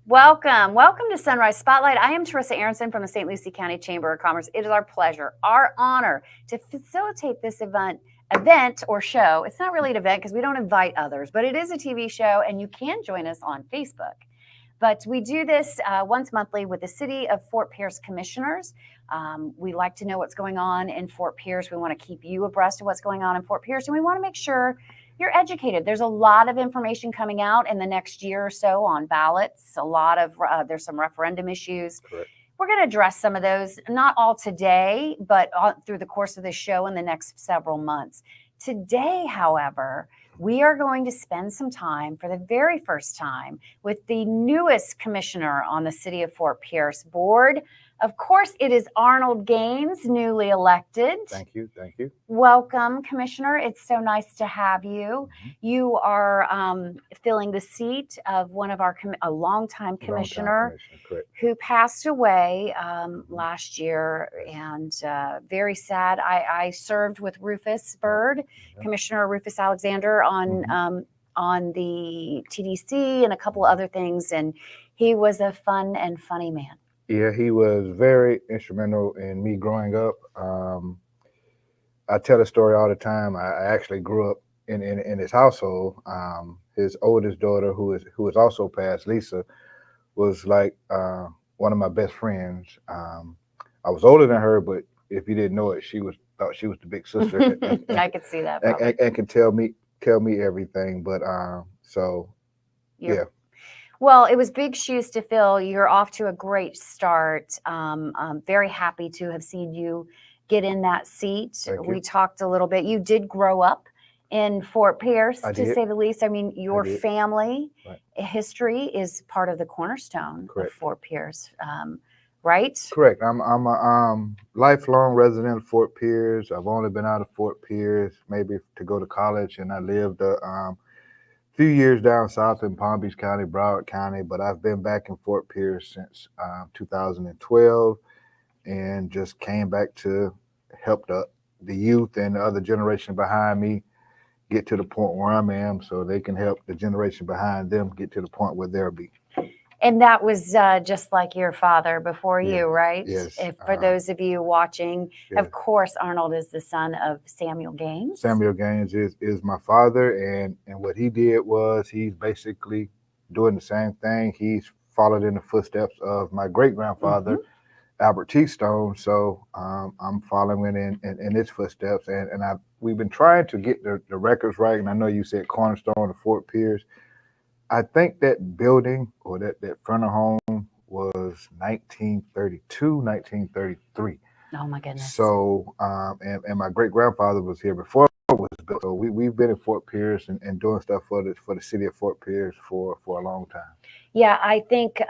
Welcome to Sunrise Spotlight. I am Terissa Aronson from the St. Lucie County Chamber of Commerce. It is our pleasure, our honor to facilitate this event or show. It's not really an event because we don't invite others, but it is a TV show and you can join us on Facebook. But we do this once monthly with the City of Fort Pierce Commissioners. We like to know what's going on in Fort Pierce. We want to keep you abreast of what's going on in Fort Pierce, and we want to make sure you're educated. There's a lot of information coming out in the next year or so on ballots. There's some referendum issues. Correct. We're going to address some of those, not all today, but through the course of the show in the next several months. Today, however, we are going to spend some time for the very first time with the newest commissioner on the City of Fort Pierce board. Of course, it is Arnold Gaines, newly elected. Thank you. Welcome, Commissioner. It's so nice to have you. You are filling the seat of one of a longtime commissioner Correct. who passed away last year, and very sad. I served with Rufus Bird, Commissioner Rufus Alexander, on the TDC and a couple other things, and he was a fun and funny man. Yeah, he was very instrumental in me growing up. I tell the story all the time. I actually grew up in his household. His oldest daughter, who is also passed, Lisa, was like one of my best friends. I was older than her, but if you didn't know it, thought she was the big sister. I could see that. And can tell me everything. But yeah. Well, it was big shoes to fill. You're off to a great start. I'm very happy to have seen you get in that seat. We talked a little bit. You did grow up in Fort Pierce, to say the least. I mean, your family history is part of the cornerstone of Fort Pierce, right? Correct. I'm a lifelong resident of Fort Pierce. I've only been out of Fort Pierce maybe to go to college, and I lived few years down south in Palm Beach County, Broward County, but I've been back in Fort Pierce since 2012 and just came back to help the youth and the other generation behind me get to the point where I am so they can help the generation behind them get to the point where they'll be. And that was just like your father before you, right? Yes. For those of you watching, of course, Arnold is the son of Samuel Gaines. Samuel Gaines is my father, and what he did was he's basically doing the same thing. He's followed in the footsteps of my great-grandfather, Albert T. Stone. So I'm following in his footsteps, and we've been trying to get the records right. And I know you said cornerstone of Fort Pierce. I think that building or that frontal home was 1932, 1933. Oh my goodness. So, and my great grandfather was here before it was built. So we've been in Fort Pierce and doing stuff for the city of Fort Pierce for a long time. Yeah, I think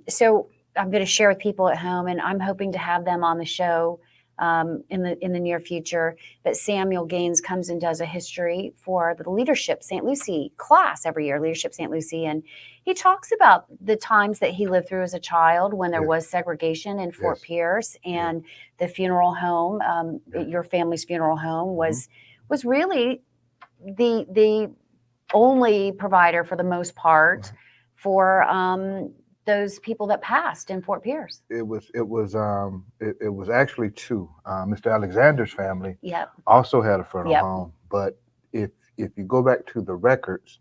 so. I'm going to share with people at home, and I'm hoping to have them on the show in the near future. But Samuel Gaines comes and does a history for the Leadership St. Lucie class every year, Leadership St. Lucie, and he talks about the times that he lived through as a child when there was segregation in Fort Pierce, and the funeral home, your family's funeral home, was really the only provider for the most part for those people that passed in Fort Pierce. It was actually two. Mr. Alexander's family Yep. also had a funeral home, but if you go back to the records,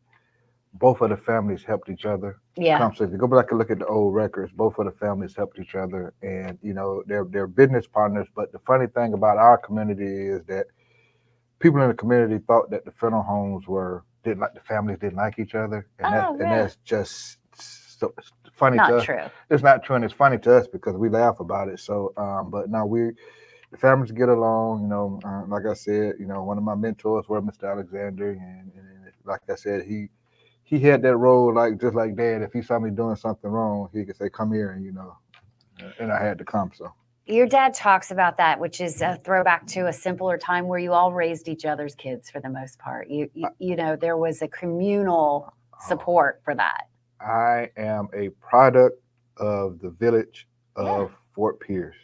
both of the families helped each other. Yeah. So if you go back and look at the old records, both of the families helped each other, and they're business partners. But the funny thing about our community is that people in the community thought that the funeral homes the families didn't like each other, and that's just so funny. Not true. It's not true, and it's funny to us because we laugh about it. So, but no, the families get along. Like I said, one of my mentors was Mr. Alexander, and like I said, he had that role just like Dad. If he saw me doing something wrong, he could say, "Come here," and I had to come. So. Your dad talks about that, which is a throwback to a simpler time where you all raised each other's kids for the most part. There was a communal support for that. I am a product of the village of Fort Pierce.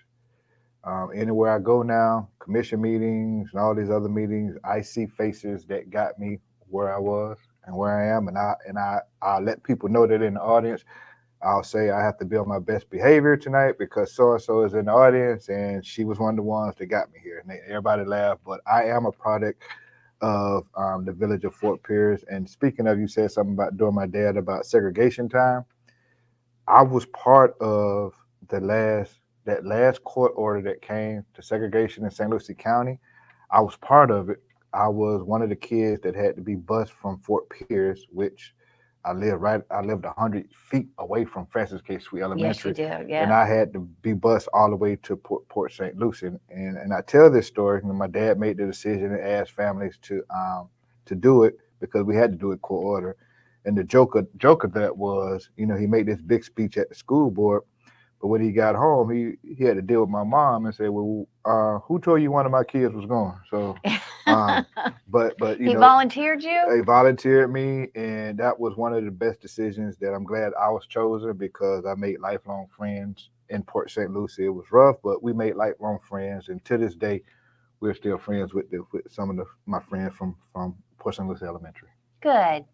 Anywhere I go now, commission meetings and all these other meetings, I see faces that got me where I was and where I am, and I let people know that in the audience. I'll say I have to be on my best behavior tonight because so and so is in the audience, and she was one of the ones that got me here. And everybody laughed, but I am a product of the village of Fort Pierce. And speaking of, you said something about during my dad about segregation time. I was part of that last court order that came to segregation in St. Lucie County. I was part of it. I was one of the kids that had to be bused from Fort Pierce, which I lived 100 feet away from Francis K. Sweet Yes, you Elementary, do. and Yeah. I had to be bused all the way to Port St. Lucie. And I tell this story. And my dad made the decision and asked families to do it because we had to do it court order. And the joke of that was, he made this big speech at the school board, but when he got home, he had to deal with my mom and say, "Well, who told you one of my kids was gone?" So, but he volunteered they you? volunteered me, and that was one of the best decisions that I'm glad I was chosen because I made lifelong friends in Port St. Lucie. It was rough, but we made lifelong friends, and to this day, we're still friends with some of my friends from Port St. Lucie Elementary. Good.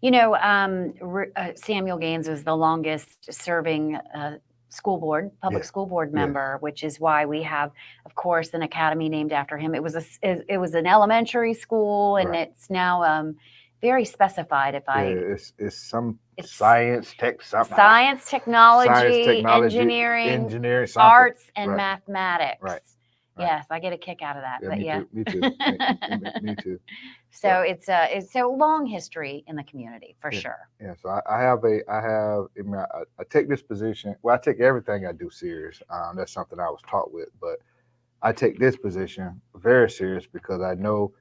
Samuel Gaines was the longest serving public Yeah, school board yeah, member, which is why we have, of course, an academy named after him. It was an elementary school, and right. it's now very specified. Yeah, it's some It's science, tech, something. science, Science, technology, technology, engineering, engineering, something. arts, and Right, mathematics. right. Yes, I get a kick out of that. Yeah, But me yeah. too. Me too. Me too. So it's a long history in the community for Yeah, sure. yeah. So I take this position. Well, I take everything I do serious. That's something I was taught with, but I take this position very serious because I know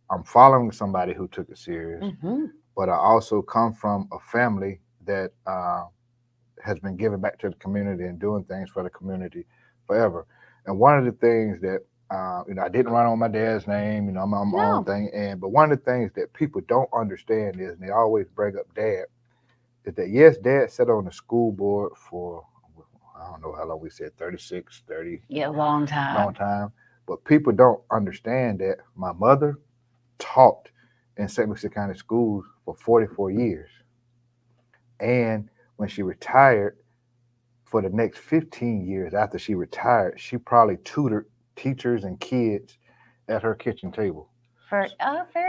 I'm following somebody who took it serious. Hmm. But I also come from a family that has been giving back to the community and doing things for the community forever. And one of the things that I didn't run on my dad's name. I'm on my own No. thing. But one of the things that people don't understand is, and they always bring up dad, is that yes, dad sat on the school board for I don't know how long we said 36, 30, Yeah, long long time. time. But people don't understand that my mother taught in St. Lucie County schools for 44 years. And when she retired, for the next 15 years after she retired, she probably tutored teachers and kids at her kitchen table. Very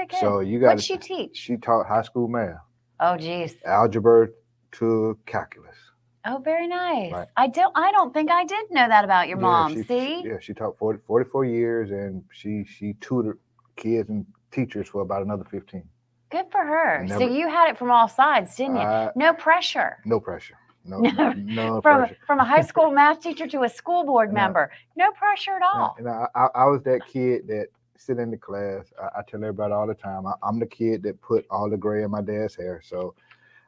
good. So you What'd got she to. teach? She taught high school math, Oh, geez. algebra to calculus. Oh, very nice. Right. I don't think I did know that about your Yeah, mom. See? she taught 44 years, and she tutored kids and teachers for about another 15. Good for her. And So never, you had it from all sides, didn't you? No pressure. no pressure. No, No, no from pressure. from a high school math teacher to a school board No, member. No pressure at all. I was that kid that sit in the class. I tell everybody all the time, I'm the kid that put all the gray in my dad's hair. So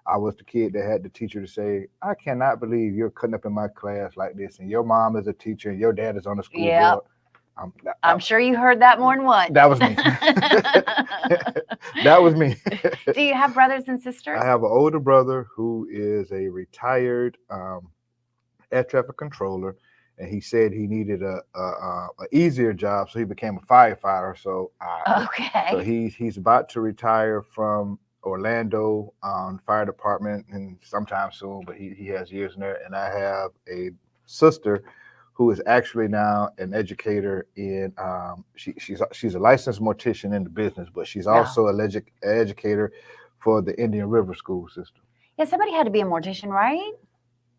I was the kid that had the teacher to say, I cannot believe you're cutting up in my class like this, and your mom is a teacher, and your dad is on the school Yep. board. I'm sure you heard that more than once. That was me. That was me. Do you have brothers and sisters? I have an older brother who is a retired air traffic controller, and he said he needed a easier job, so he became a firefighter. So Okay. he's about to retire from Orlando fire department and sometime soon, but he has years in there. And I have a sister who is actually now an educator in she's a licensed mortician in the business, but she's also an educator for the Indian River school system. Yeah, somebody had to be a mortician, right?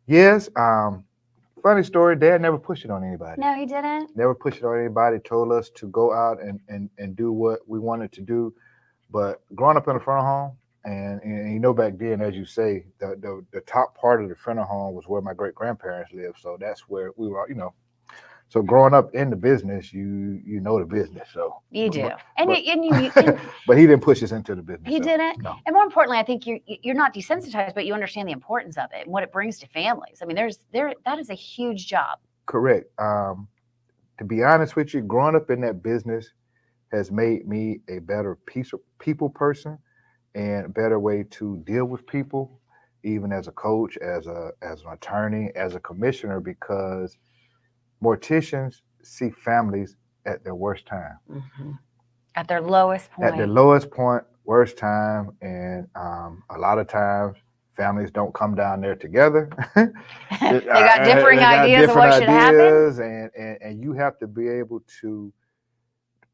Yes. Funny story, dad never pushed it on anybody. No, he didn't. Never pushed it on anybody, told us to go out and do what we wanted to do. But growing up in a funeral home, and back then, as you say, the top part of the funeral home was where my great grandparents lived. So that's where we were, So growing up in the business, you know the business. So you do, but, but he didn't push us into the business. He didn't. No. And more importantly, I think you're not desensitized, but you understand the importance of it and what it brings to families. I mean, that is a huge job. Correct. To be honest with you, growing up in that business has made me a better people person and a better way to deal with people, even as a coach, as an attorney, as a commissioner, because morticians see families at their worst time. Mm-hmm. At their lowest point. At their lowest point, worst time. And a lot of times Families don't come down there together. They got differing ideas of what should happen. And you have to be able to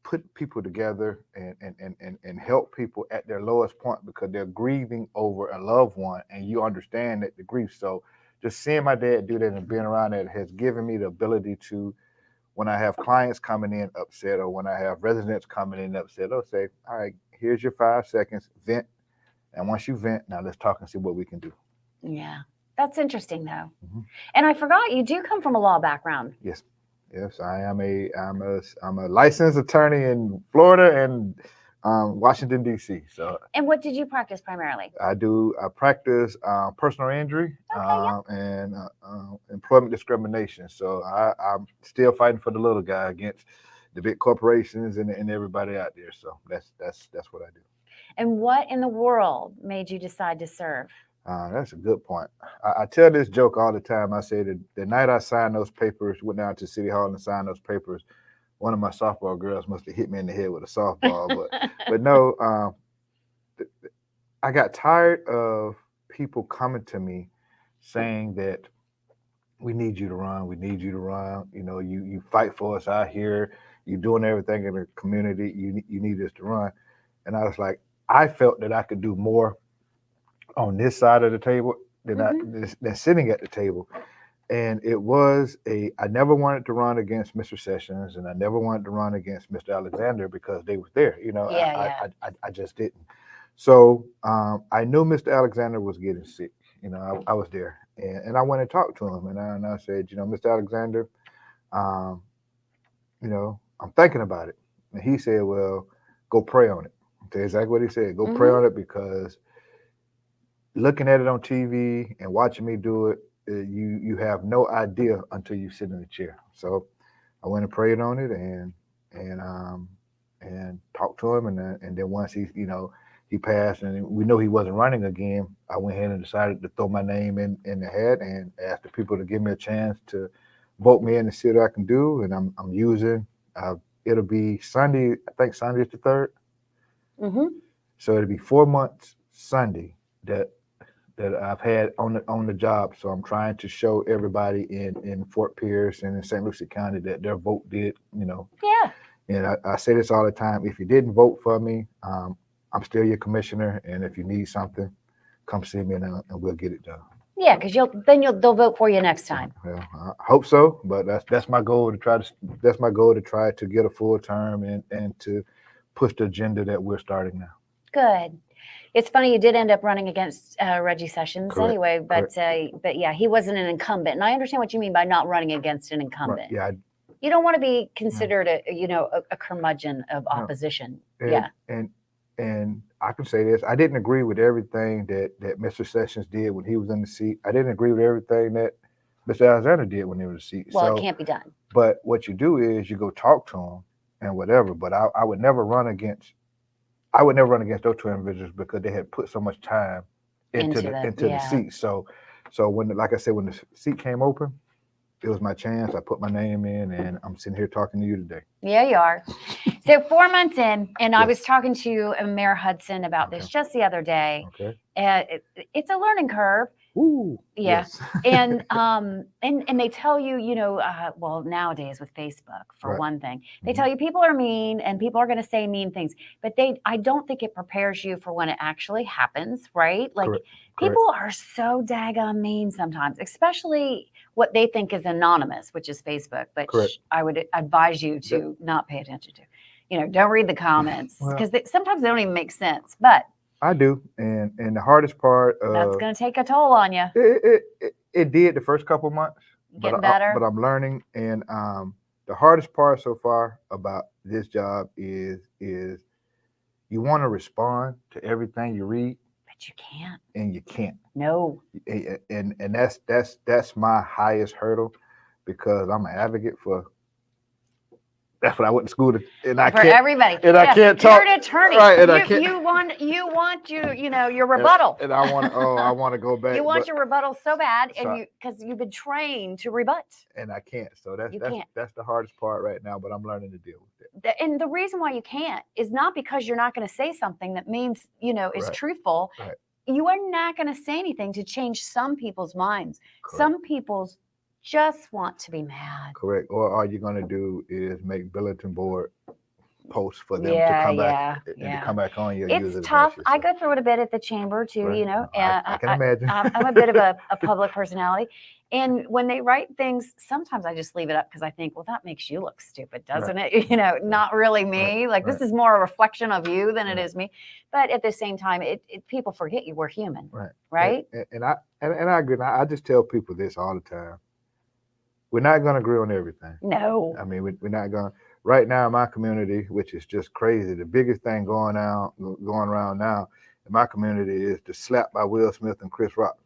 put people together and help people at their lowest point because they're grieving over a loved one, and you understand that the grief. So just seeing my dad do that and being around that has given me the ability to, when I have clients coming in upset or when I have residents coming in upset, I'll say, all right, here's your 5 seconds, vent. And once you vent, now let's talk and see what we can do. Yeah, that's interesting though. Mm-hmm. And I forgot, you do come from a law background. Yes. Yes, I'm a licensed attorney in Florida and Washington D.C. So. And what did you practice primarily? I practice personal injury and employment discrimination. So I'm still fighting for the little guy against the big corporations and everybody out there. So that's what I do. And what in the world made you decide to serve? That's a good point. I tell this joke all the time. I say that the night I signed those papers, went down to City Hall and signed those papers, one of my softball girls must have hit me in the head with a softball. but no, I got tired of people coming to me saying that we need you to run. We need you to run. You know, you fight for us out here. You're doing everything in the community. You need us to run. And I was like, I felt that I could do more on this side of the table than sitting at the table. And it was I never wanted to run against Mr. Sessions, and I never wanted to run against Mr. Alexander because they were there. You know, I just didn't. So I knew Mr. Alexander was getting sick. You know, I was there, and I went and talked to him, and I said, you know, Mr. Alexander, you know, I'm thinking about it. And he said, well, go pray on it. That's exactly what he said. Go pray on it, because looking at it on TV and watching me do it, you have no idea until you sit in the chair. So I went and prayed on it and talked to him, and then once he passed and we know he wasn't running again, I went ahead and decided to throw my name in the hat and ask the people to give me a chance to vote me in and see what I can do. And I'm using it'll be Sunday. I think Sunday is the 3rd. So it'll be 4 months Sunday that I've had on the job. So I'm trying to show everybody in Fort Pierce and in St. Lucie County that their vote did, you know. Yeah. And I say this all the time. If you didn't vote for me, I'm still your commissioner. And if you need something, come see me and we'll get it done. Yeah, because they'll vote for you next time. Well, I hope so, but that's my goal to try to get a full term and to push the agenda that we're starting now. Good. It's funny, you did end up running against Reggie Sessions. Correct. Anyway, but yeah, he wasn't an incumbent, and I understand what you mean by not running against an incumbent. Right. Yeah. You don't want to be considered a curmudgeon of opposition. And I can say this: I didn't agree with everything that Mr. Sessions did when he was in the seat. I didn't agree with everything that Mr. Alexander did when he was in the seat. Well, it can't be done. But what you do is you go talk to him and whatever. But I would never run against those two individuals because they had put so much time into the seat. So when the seat came open, it was my chance. I put my name in, and I'm sitting here talking to you today. Yeah, you are. So 4 months in, and I was talking to Mayor Hudson about this just the other day. Okay. It's a learning curve. Ooh. Yeah. Yes. and they tell you, well, nowadays with Facebook, for one thing, they tell you people are mean and people are going to say mean things, but I don't think it prepares you for when it actually happens, right? Like people are so daggone mean sometimes, especially what they think is anonymous, which is Facebook, but I would advise you to not pay attention to. Don't read the comments because sometimes they don't even make sense, but I do, and the hardest part that's going to take a toll on you. It did the first couple months, getting better. But I'm learning, and the hardest part so far about this job is you want to respond to everything you read, but you can't, and you can't. No, and that's my highest hurdle because I'm an advocate for. That's what I went to school to, and I for can't, everybody. And I can't talk. You're an attorney, right? And you want your rebuttal. And I want to go back. You want your rebuttal so bad, and because you've been trained to rebut. And I can't. So that's the hardest part right now. But I'm learning to deal with it. And the reason why you can't is not because you're not going to say something that means is truthful. Right. you are not going to say anything to change some people's minds. Correct. Some people's just want to be mad. Correct. Or all you're going to do is make bulletin board posts for them to Yeah, come back yeah, and yeah. to come back on you. Use It's it tough. against you, I so. go through it a bit at the chamber too, Right. you know. I can imagine. I'm a bit of a public personality. And when they write things, sometimes I just leave it up because I think, well, that makes you look stupid, doesn't it? You know, not really me. Like this is more a reflection of you than it is me. But at the same time, people forget you. We're human, right? And I agree. And I just tell people this all the time. We're not going to agree on everything. No. I mean, we're not going. Right now, in my community, which is just crazy, the biggest thing going around now in my community is the slap by Will Smith and Chris Rock.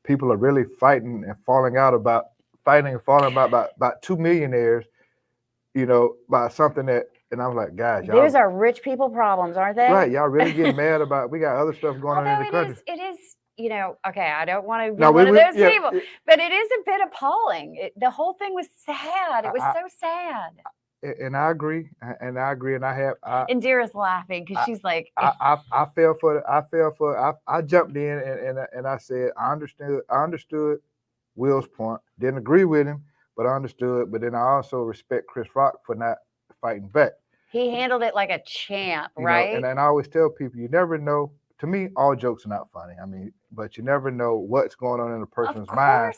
People are really fighting and falling about two millionaires, you know, by something that, and I'm like, guys, y'all. Those are rich people problems, aren't they? Right, y'all really getting mad about, we got other stuff going on in the country. It is, you know, okay, I don't want to be one of those people, but it is a bit appalling. The whole thing was sad. It was so sad. And I agree, and I have. And Deara's laughing because she's like, I jumped in and I said I understood Will's point. Didn't agree with him, but I understood. But then I also respect Chris Rock for not fighting back. He handled it like a champ, you right? know, and I always tell people, you never know. To me, all jokes are not funny. I mean, but you never know what's going on in a person's mind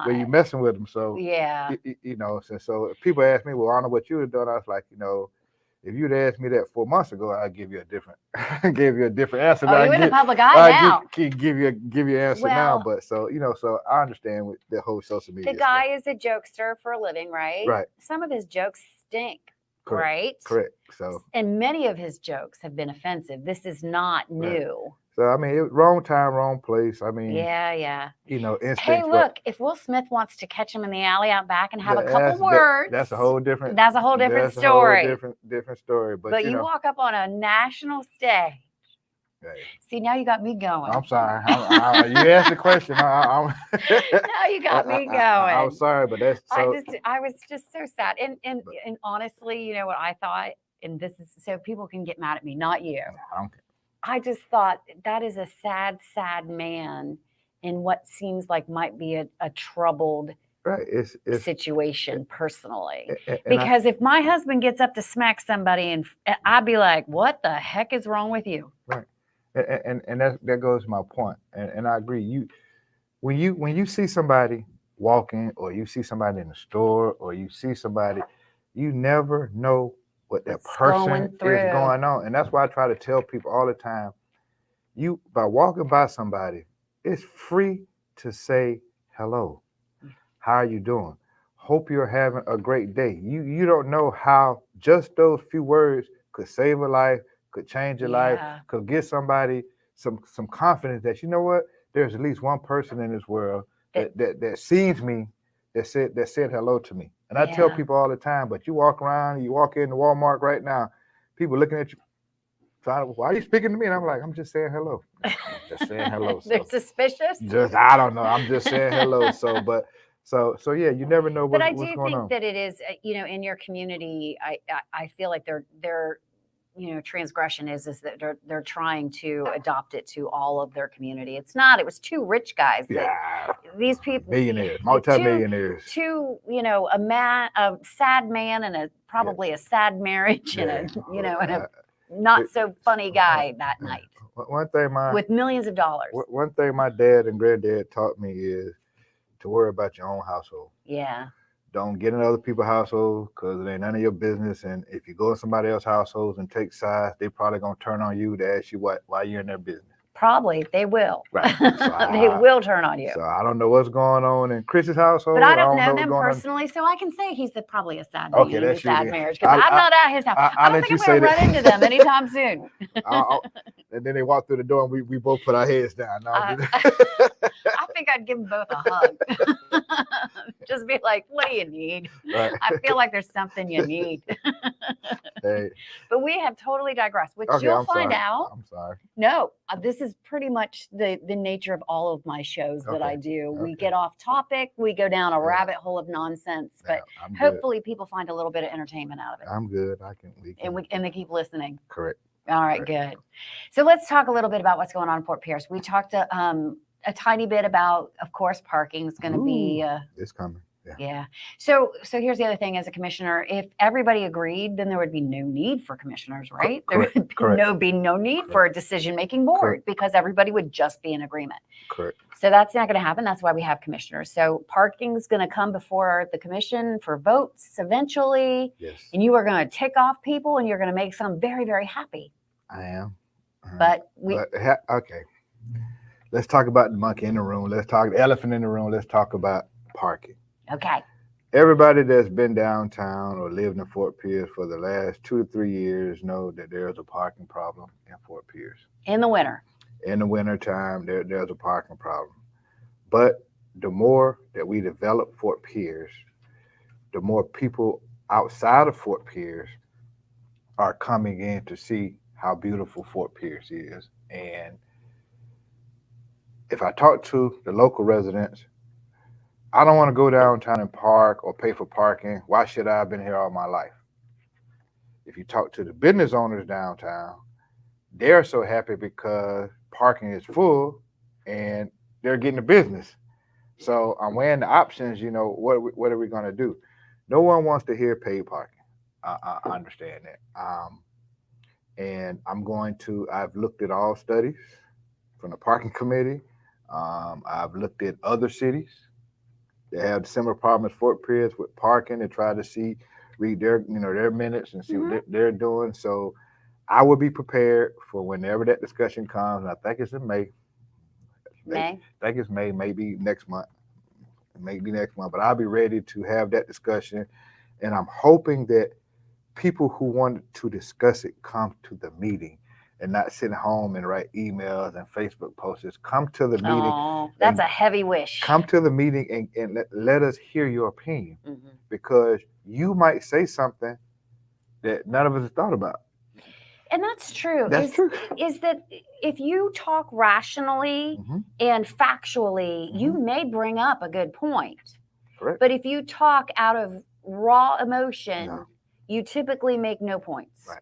when you're messing with them. So yeah, you know, so if people ask me, well, Arnold, what you have done, I was like, you know, if you'd asked me that 4 months ago, I'd give you a different answer. Oh, you're in the public eye now. Give you an answer now, but so you know, so I understand with the whole social media. The guy is a jokester for a living, right? Right. Some of his jokes stink. Correct. Right. Correct. So, and many of his jokes have been offensive. This is not new. So I mean, wrong time, wrong place. I mean, yeah. You know, instincts. Hey, look, if Will Smith wants to catch him in the alley out back and have a couple words, that's a whole different. That's a whole different story. Different story. But you walk up on a national stage. Right. See, now you got me going. I'm sorry. You asked the question. Now you got me going. I'm sorry, but that's so. I was just so sad. And honestly, you know what I thought? And this is so people can get mad at me, not you. I don't care. I just thought that is a sad, sad man in what seems like might be a troubled situation personally. Because if my husband gets up to smack somebody, and I'd be like, what the heck is wrong with you? Right. And that goes to my point. And I agree. When you see somebody walking, or you see somebody in the store, or you see somebody, you never know what that person is going on. And that's why I try to tell people all the time, by walking by somebody, it's free to say hello. How are you doing? Hope you're having a great day. You don't know how just those few words could save a life, could change your life, could give somebody some confidence that, you know what, there's at least one person in this world that sees me, that said hello to me. And I tell people all the time, but you walk into Walmart right now, people looking at you, why are you speaking to me? And I'm like, I'm just saying hello. I'm just saying hello. They're suspicious? I don't know. I'm just saying hello. So yeah, you never know what's going on. But I do think that it is, you know, in your community, I feel like their you know, transgression is that they're trying to adopt it to all of their community. It's not. It was two rich guys. These people, millionaires, multi-millionaires. Two, you know, a sad man, and probably a sad marriage, and a not so funny guy that night. One thing with millions of dollars. One thing my dad and granddad taught me is to worry about your own household. Yeah. Don't get in other people's households, because it ain't none of your business. And if you go in somebody else's households and take sides, they probably gonna turn on you to ask you why you're in their business. Probably they will. Right. So they will turn on you. So I don't know what's going on in Chris's household. But I don't know them personally, so I can say he's probably a sad man in a sad marriage. Because I'm not at his house. I don't think I'm going to run into them anytime soon. And then they walk through the door, and we both put our heads down. I think I'd give them both a hug. Just be like, what do you need? Right. I feel like there's something you need. Hey. But we have totally digressed, which you'll find out. I'm sorry. No, this is pretty much the nature of all of my shows that I do. We get off topic, we go down a rabbit hole of nonsense, but hopefully people find a little bit of entertainment out of it. I'm good. And they keep listening. Correct. All right, good. So let's talk a little bit about what's going on in Fort Pierce. We talked a tiny bit about, of course, parking is going to be. It's coming. Yeah. So here's the other thing as a commissioner, if everybody agreed, then there would be no need for commissioners, right? Correct. There would be no need for a decision-making board because everybody would just be in agreement. Correct. So that's not going to happen. That's why we have commissioners. So parking is going to come before the commission for votes eventually. Yes. And you are going to tick off people and you're going to make some very, very happy. I am. But okay. Let's talk about the monkey in the room. Let's talk the elephant in the room. Let's talk about parking. Okay. Everybody that's been downtown or lived in Fort Pierce for the last 2 to 3 years know that there's a parking problem in Fort Pierce. In the winter. In the winter time, there's a parking problem. But the more that we develop Fort Pierce, the more people outside of Fort Pierce are coming in to see how beautiful Fort Pierce is. And if I talk to the local residents, I don't want to go downtown and park or pay for parking. Why should I have been here all my life? If you talk to the business owners downtown, they're so happy because parking is full and they're getting the business. So I'm weighing the options, what are we going to do? No one wants to hear paid parking. I understand that. And I've looked at all studies from the parking committee. I've looked at other cities. They have similar problems as Fort Pierce with parking and try to read their minutes and see what they're doing. So I will be prepared for whenever that discussion comes. And I think it's in May. I think it's May, maybe next month. But I'll be ready to have that discussion. And I'm hoping that people who wanted to discuss it come to the meeting and not sit home and write emails and Facebook posts. Come to the meeting. Oh, that's a heavy wish. Come to the meeting and let us hear your opinion, because you might say something that none of us have thought about. And that's true. That's true. Is that if you talk rationally and factually, you may bring up a good point. Correct. But if you talk out of raw emotion, you typically make no points. Right.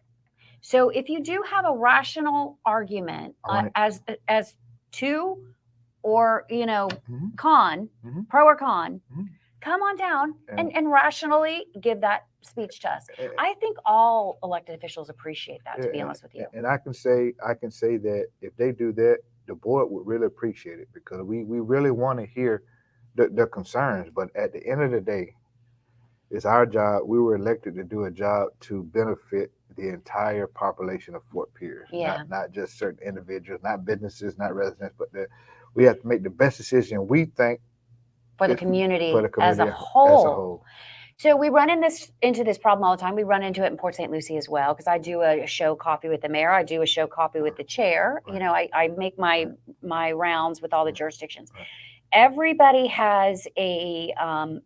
So if you do have a rational argument as to or con, pro or con, come on down and rationally give that speech to us. I think all elected officials appreciate that, to be honest with you. And I can say that if they do that, the board would really appreciate it, because we really want to hear the concerns. But at the end of the day, it's our job. We were elected to do a job to benefit the entire population of Fort Pierce, not just certain individuals, not businesses, not residents, but we have to make the best decision we think for the community as a whole. So we run into this problem all the time. We run into it in Port St. Lucie as well, because I do a show coffee with the mayor. I do a show coffee with the chair. I make my rounds with all the jurisdictions. Everybody has a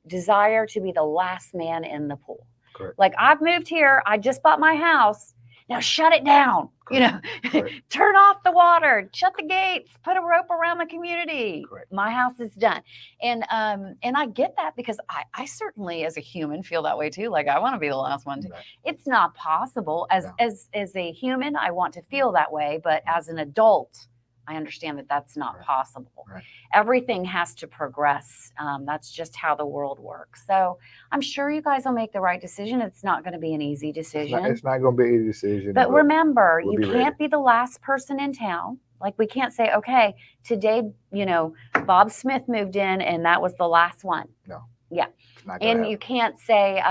desire to be the last man in the pool. Correct. Like, I've moved here. I just bought my house. Now shut it down. Turn off the water, shut the gates, put a rope around the community. Correct. My house is done. And I get that, because I certainly, as a human, feel that way too. Like, I want to be the last one. Right. It's not possible. As a human, I want to feel that way. But as an adult, I understand that that's not possible. Right. Everything has to progress. That's just how the world works. So I'm sure you guys will make the right decision. It's not going to be an easy decision. It's not going to be an easy decision. But remember, you can't be the last person in town. Like, we can't say, okay, today, Bob Smith moved in and that was the last one. No. Yeah. And you can't say,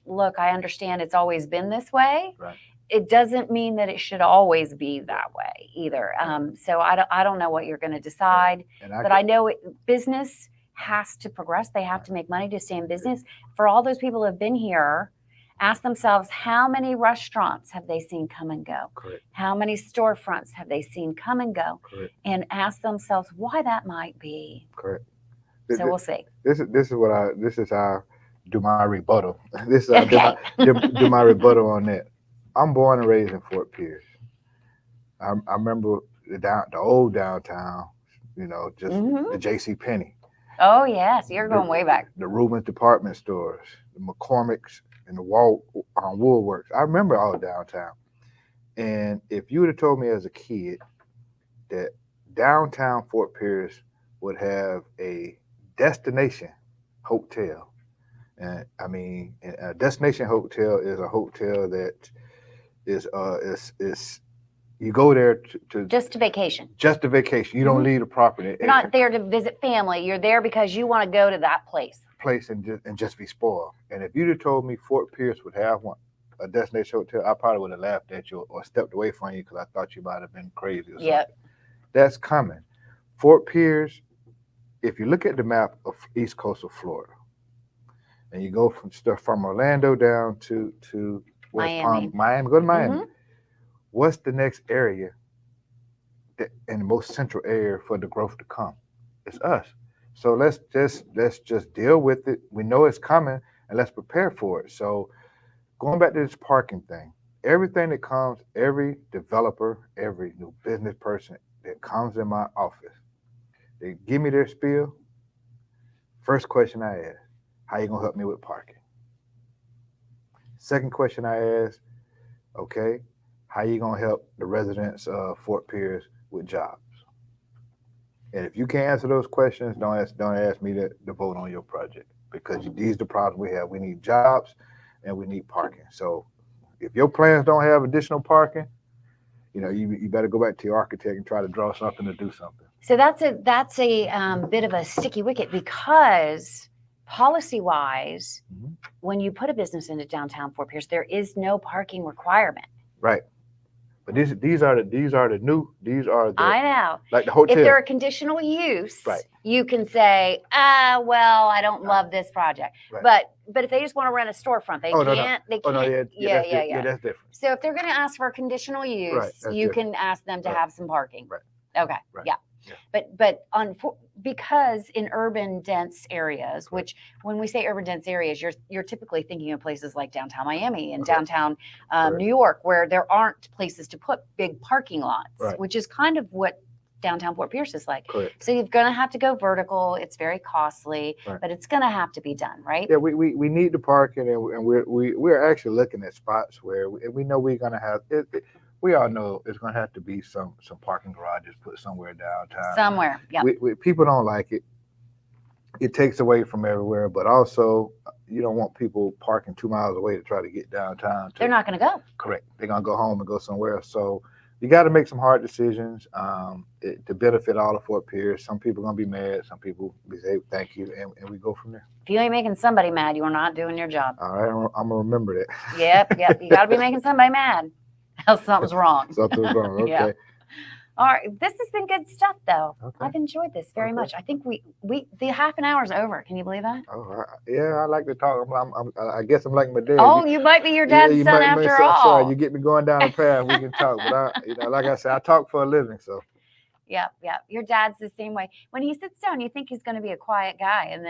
look, I understand it's always been this way. Right. It doesn't mean that it should always be that way either. So I don't know what you're going to decide, but I know business has to progress. They have to make money to stay in business. For all those people who have been here, ask themselves, how many restaurants have they seen come and go? Correct. How many storefronts have they seen come and go? Correct. And ask themselves why that might be. Correct. So we'll see. This is how I do my rebuttal. This is how I do my rebuttal on that. I'm born and raised in Fort Pierce. I remember the old downtown, just the J.C. Penney. Oh, yes. You're going way back. The Rubens department stores, the McCormick's, and the Woolworths. I remember all downtown. And if you would have told me as a kid that downtown Fort Pierce would have a destination hotel, and I mean, a destination hotel is a hotel that is you go there to Just to vacation. just a vacation. You don't leave the property. You're not there to visit family. You're there because you want to go to that place. And just be spoiled. And if you'd have told me Fort Pierce would have one, a destination hotel, I probably would have laughed at you or stepped away from you because I thought you might have been crazy or something. Yep. That's coming. Fort Pierce, if you look at the map of East Coast of Florida, and you go from Orlando down to Miami. Go to Miami. What's the next area and the most central area for the growth to come? It's us. So let's just deal with it. We know it's coming, and let's prepare for it. So going back to this parking thing, everything that comes, every developer, every new business person that comes in my office, they give me their spiel. First question I ask, how you gonna help me with parking? Second question I ask, okay, how you gonna help the residents of Fort Pierce with jobs? And if you can't answer those questions, don't ask me to vote on your project, because these are the problems we have. We need jobs and we need parking. So if your plans don't have additional parking, you better go back to your architect and try to draw something to do something. So that's a bit of a sticky wicket, because policy-wise, when you put a business into downtown Fort Pierce, there is no parking requirement. Right. But these are the I know. Like the hotel. If they're a conditional use, right, you can say, well, I don't love this project. Right. But if they just want to rent a storefront, they can't. They can't. Yeah. That's different. So if they're going to ask for a conditional use, you can ask them to have some parking. Right. Okay. Right. Yeah. But because in urban dense areas, which when we say urban dense areas, you're typically thinking of places like downtown Miami and downtown New York, where there aren't places to put big parking lots, which is kind of what downtown Fort Pierce is like. Correct. So you're going to have to go vertical. It's very costly, but it's going to have to be done, right? Yeah, we need the parking, and we're actually looking at spots where we know we're going to have it. We all know it's going to have to be some parking garages put somewhere downtown. Somewhere, yeah. People don't like it. It takes away from everywhere, but also you don't want people parking 2 miles away to try to get downtown. They're not going to go. Correct. They're going to go home and go somewhere else. So you got to make some hard decisions to benefit all of Fort Pierce. Some people are going to be mad. Some people say thank you, and we go from there. If you ain't making somebody mad, you are not doing your job. All right, I'm going to remember that. Yep. You got to be making somebody mad. Else something's wrong. Something's wrong. Okay. Yeah. All right. This has been good stuff, though. Okay. I've enjoyed this very much. I think the half an hour's over. Can you believe that? Oh, yeah. I like to talk. I guess I'm like my dad. Oh, you might be your dad's son after all. Sorry, you get me going down the path. We can talk, but like I said, I talk for a living. So. Yeah. Your dad's the same way. When he sits down, you think he's going to be a quiet guy, and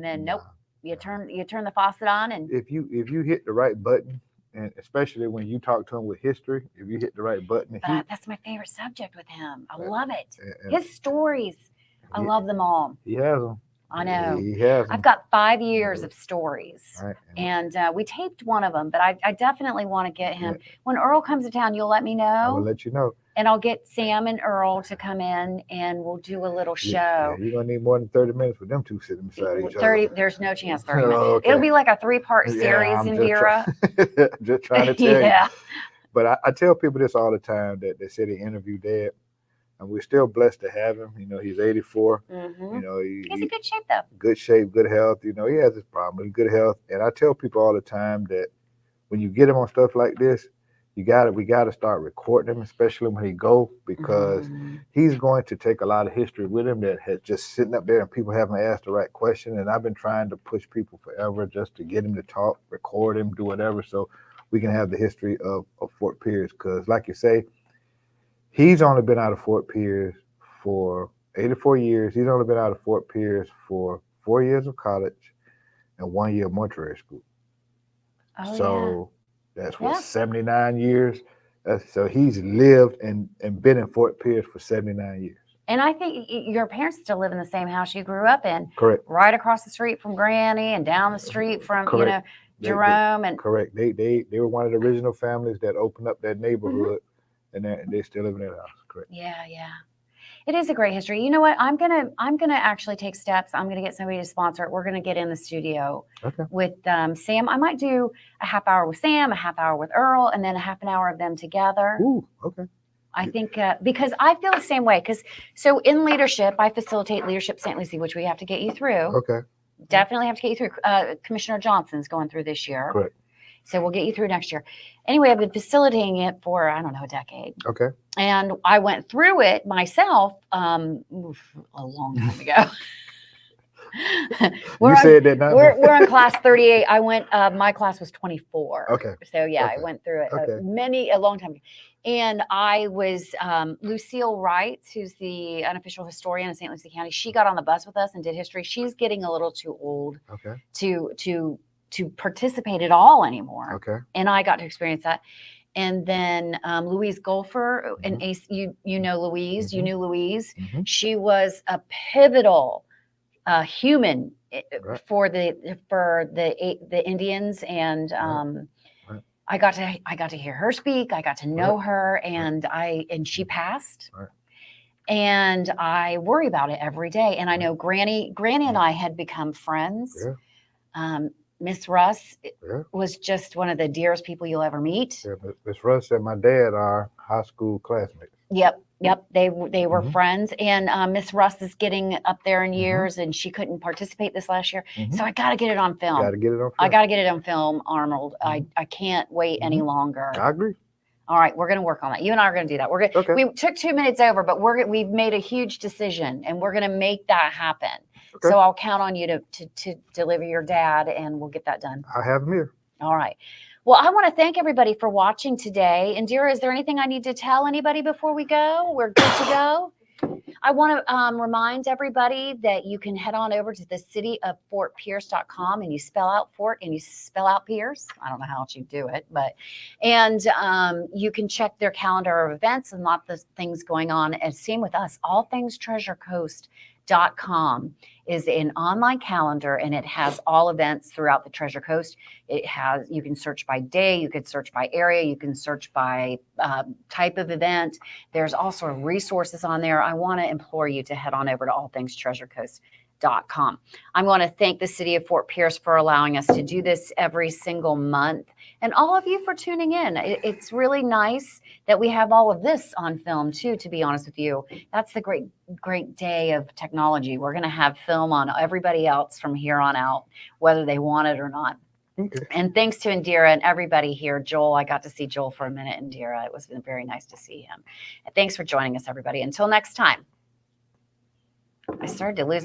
then nope. You turn the faucet on, and if you hit the right button. And especially when you talk to him with history, if you hit the right button. That's my favorite subject with him. I love it. His stories, I love them all. He has them. I know. He has them. I've got 5 years of stories. Right. And we taped one of them, but I definitely want to get him. Yeah. When Earl comes to town, you'll let me know. I will let you know. And I'll get Sam and Earl to come in, and we'll do a little show. Yeah, you're going to need more than 30 minutes for them two sitting beside each other. There's no chance 30 minutes. Okay. It'll be like a 3-part series, Indira. Just trying to tell you. But I tell people this all the time, that they say they interview Dad, and we're still blessed to have him. He's 84. Mm-hmm. He's in good shape, though. Good shape, good health. He has his problem, good health. And I tell people all the time that when you get him on stuff like this, we got to start recording him, especially when he go, because he's going to take a lot of history with him that has just sitting up there and people haven't asked the right question. And I've been trying to push people forever just to get him to talk, record him, do whatever, so we can have the history of Fort Pierce. Because like you say, he's only been out of Fort Pierce for 84 years. He's only been out of Fort Pierce for 4 years of college and 1 year of mortuary school. Oh, so that's what, 79 years. So he's lived and been in Fort Pierce for 79 years. And I think your parents still live in the same house you grew up in. Correct. Right across the street from Granny and down the street from Jerome. Correct. They were one of the original families that opened up that neighborhood and they still live in that house. Correct. Yeah, yeah. It is a great history. You know what? I'm gonna actually take steps. I'm gonna get somebody to sponsor it. We're gonna get in the studio with Sam. I might do a half hour with Sam, a half hour with Earl, and then a half an hour of them together. Ooh, okay. I think because I feel the same way. So in leadership, I facilitate Leadership St. Lucie, which we have to get you through. Okay. Definitely have to get you through. Commissioner Johnson's going through this year. Correct. So we'll get you through next year. Anyway, I've been facilitating it for, I don't know, a decade. Okay. And I went through it myself a long time ago. Said that not we're in class 38. I went, my class was 24. Okay. So yeah, Okay. I went through it Okay. a long time ago. And I was, Lucille Wright, who's the unofficial historian of St. Lucie County. She got on the bus with us and did history. She's getting a little too old to participate at all anymore. Okay. And I got to experience that. And then Louise Golfer, and you know Louise, you knew Louise. She was a pivotal human for the Indians, and I got to hear her speak. I got to know her, and she passed. And I worry about it every day. And I know Granny and I had become friends. Miss Russ was just one of the dearest people you'll ever meet. Yeah, Miss Russ and my dad are high school classmates. Yep. They were friends, and Miss Russ is getting up there in years, and she couldn't participate this last year. So I got to get it on film. I got to get it on film, Arnold. I can't wait any longer. I agree. All right, we're going to work on that. You and I are going to do that. We took 2 minutes over, but we've made a huge decision, and we're going to make that happen. Okay. So I'll count on you to deliver your dad, and we'll get that done. I have him here. All right. Well, I want to thank everybody for watching today. Indira, is there anything I need to tell anybody before we go? We're good to go. I want to remind everybody that you can head on over to the cityoffortpierce.com, and you spell out Fort and you spell out Pierce. I don't know how else you do it, and you can check their calendar of events and lots of things going on. And same with us, all things TreasureCoast.com is an online calendar, and it has all events throughout the Treasure Coast. You can search by day, you can search by area, you can search by type of event. There's also resources on there. I want to implore you to head on over to allthingstreasurecoast.com. I'm going to thank the city of Fort Pierce for allowing us to do this every single month, and all of you for tuning in. It's really nice that we have all of this on film too, to be honest with you. That's the great day of technology. We're going to have film on everybody else from here on out, whether they want it or not. Okay. And thanks to Indira and everybody here. Joel, I got to see Joel for a minute. Indira, it was very nice to see him. And thanks for joining us, everybody. Until next time. I started to lose my